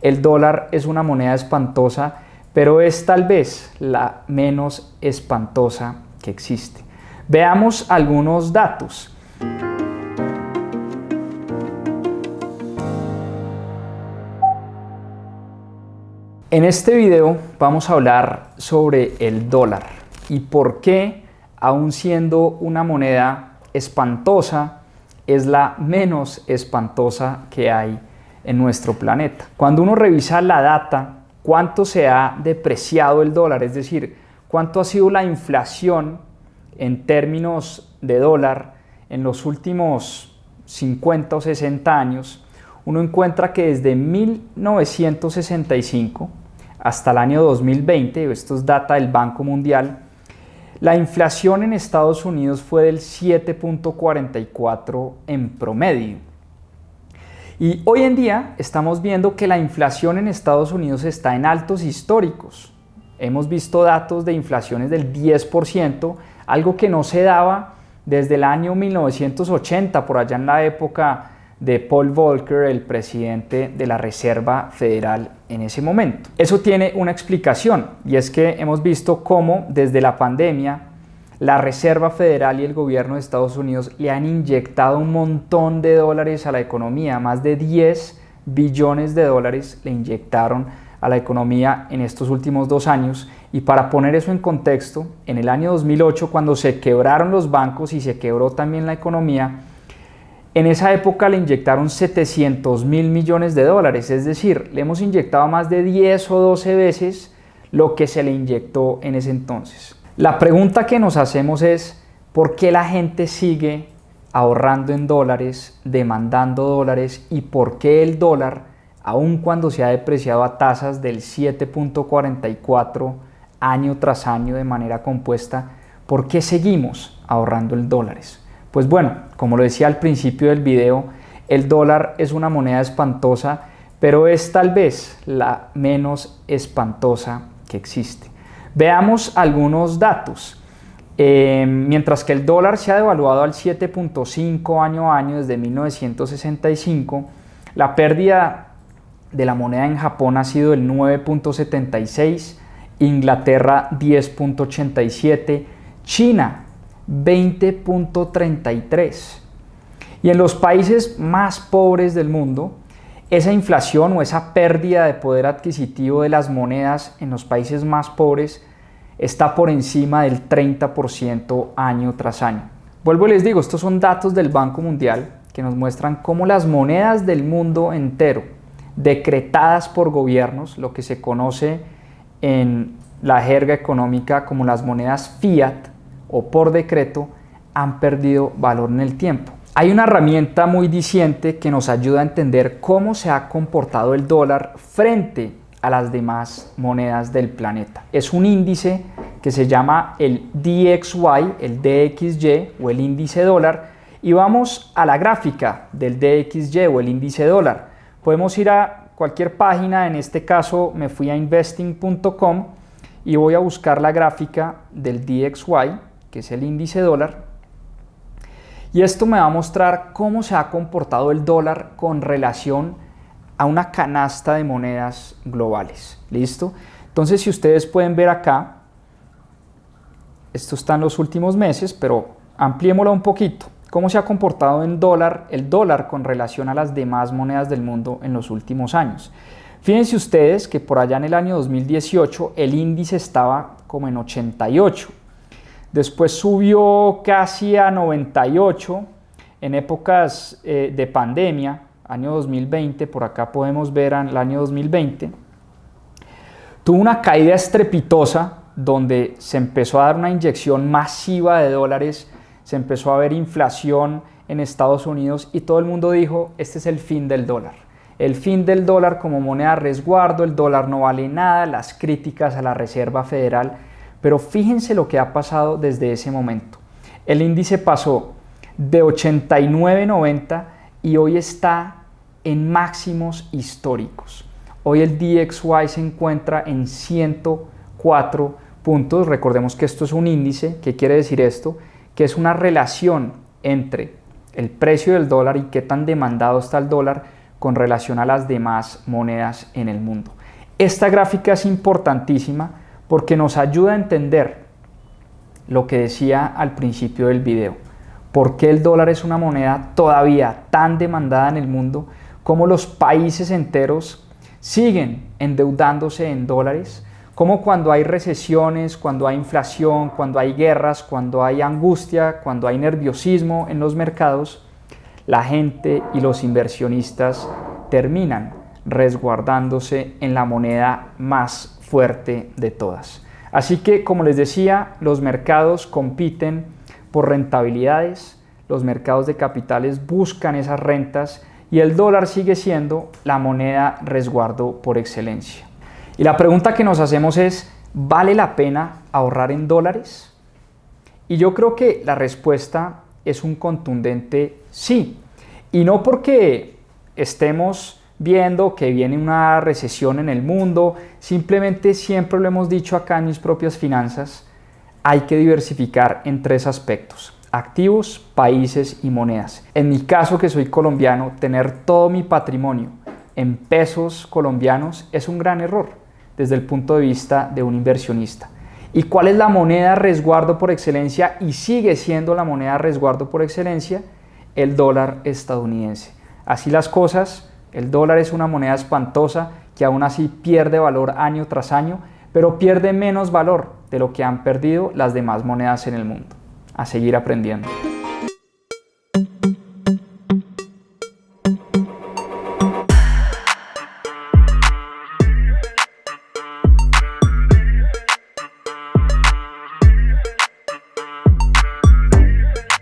El dólar es una moneda espantosa, pero es tal vez la menos espantosa que existe. Veamos algunos datos. En este video vamos a hablar sobre el dólar y por qué, aun siendo una moneda espantosa, es la menos espantosa que hay en nuestro planeta. Cuando uno revisa la data, cuánto se ha depreciado el dólar, es decir, cuánto ha sido la inflación en términos de dólar en los últimos 50 o 60 años, uno encuentra que desde 1965 hasta el año 2020, esto es data del Banco Mundial, la inflación en Estados Unidos fue del 7.44 en promedio. Y hoy en día estamos viendo que la inflación en Estados Unidos está en altos históricos. Hemos visto datos de inflaciones del 10%, algo que no se daba desde el año 1980, por allá en la época de Paul Volcker, el presidente de la Reserva Federal en ese momento. Eso tiene una explicación, y es que hemos visto cómo desde la pandemia la Reserva Federal y el gobierno de Estados Unidos le han inyectado un montón de dólares a la economía, más de 10 billones de dólares le inyectaron a la economía en estos últimos 2 años. Y para poner eso en contexto, en el año 2008, cuando se quebraron los bancos y se quebró también la economía, en esa época le inyectaron 700.000 millones de dólares, es decir, le hemos inyectado más de 10 o 12 veces lo que se le inyectó en ese entonces. La pregunta que nos hacemos es, ¿por qué la gente sigue ahorrando en dólares, demandando dólares, y por qué el dólar, aun cuando se ha depreciado a tasas del 7.44 año tras año de manera compuesta, por qué seguimos ahorrando en dólares? Pues bueno, como lo decía al principio del video, el dólar es una moneda espantosa, pero es tal vez la menos espantosa que existe. Veamos algunos datos. Mientras que el dólar se ha devaluado al 7.5 año a año desde 1965, la pérdida de la moneda en Japón ha sido del 9.76, Inglaterra 10.87, China 20.33. Y en los países más pobres del mundo, esa inflación o esa pérdida de poder adquisitivo de las monedas en los países más pobres está por encima del 30% año tras año. Vuelvo y les digo, estos son datos del Banco Mundial que nos muestran cómo las monedas del mundo entero, decretadas por gobiernos, lo que se conoce en la jerga económica como las monedas fiat o por decreto, han perdido valor en el tiempo. Hay una herramienta muy diciente que nos ayuda a entender cómo se ha comportado el dólar frente a las demás monedas del planeta. Es un índice que se llama el DXY, el DXY o el índice dólar, y vamos a la gráfica del DXY o el índice dólar. Podemos ir a cualquier página, en este caso me fui a investing.com y voy a buscar la gráfica del DXY, que es el índice dólar, y esto me va a mostrar cómo se ha comportado el dólar con relación a una canasta de monedas globales. ¿Listo? Entonces, si ustedes pueden ver acá, esto está en los últimos meses, pero ampliémoslo un poquito. ¿Cómo se ha comportado el dólar con relación a las demás monedas del mundo en los últimos años? Fíjense ustedes que por allá en el año 2018 el índice estaba como en 88. Después subió casi a 98 en épocas de pandemia, año 2020, por acá podemos ver el año 2020. Tuvo una caída estrepitosa donde se empezó a dar una inyección masiva de dólares, se empezó a ver inflación en Estados Unidos y todo el mundo dijo, este es el fin del dólar. El fin del dólar como moneda de resguardo, el dólar no vale nada, las críticas a la Reserva Federal. Pero fíjense lo que ha pasado desde ese momento. El índice pasó de 89.90 y hoy está en máximos históricos. Hoy el DXY se encuentra en 104 puntos. Recordemos que esto es un índice. ¿Qué quiere decir esto? Que es una relación entre el precio del dólar y qué tan demandado está el dólar con relación a las demás monedas en el mundo. Esta gráfica es importantísima porque nos ayuda a entender lo que decía al principio del video. ¿Por qué el dólar es una moneda todavía tan demandada en el mundo? ¿Cómo los países enteros siguen endeudándose en dólares? ¿Cómo cuando hay recesiones, cuando hay inflación, cuando hay guerras, cuando hay angustia, cuando hay nerviosismo en los mercados, la gente y los inversionistas terminan resguardándose en la moneda más fuerte de todas? Así que, como les decía, los mercados compiten por rentabilidades, los mercados de capitales buscan esas rentas y el dólar sigue siendo la moneda resguardo por excelencia. Y la pregunta que nos hacemos es, ¿vale la pena ahorrar en dólares? Y yo creo que la respuesta es un contundente sí. Y no porque estemos viendo que viene una recesión en el mundo, simplemente siempre lo hemos dicho acá en Mis Propias Finanzas, hay que diversificar en 3 aspectos: activos, países y monedas. En mi caso, que soy colombiano, tener todo mi patrimonio en pesos colombianos es un gran error desde el punto de vista de un inversionista. ¿Y cuál es la moneda resguardo por excelencia y sigue siendo la moneda resguardo por excelencia? El dólar estadounidense. Así las cosas, el dólar es una moneda espantosa que aún así pierde valor año tras año, pero pierde menos valor de lo que han perdido las demás monedas en el mundo. A seguir aprendiendo.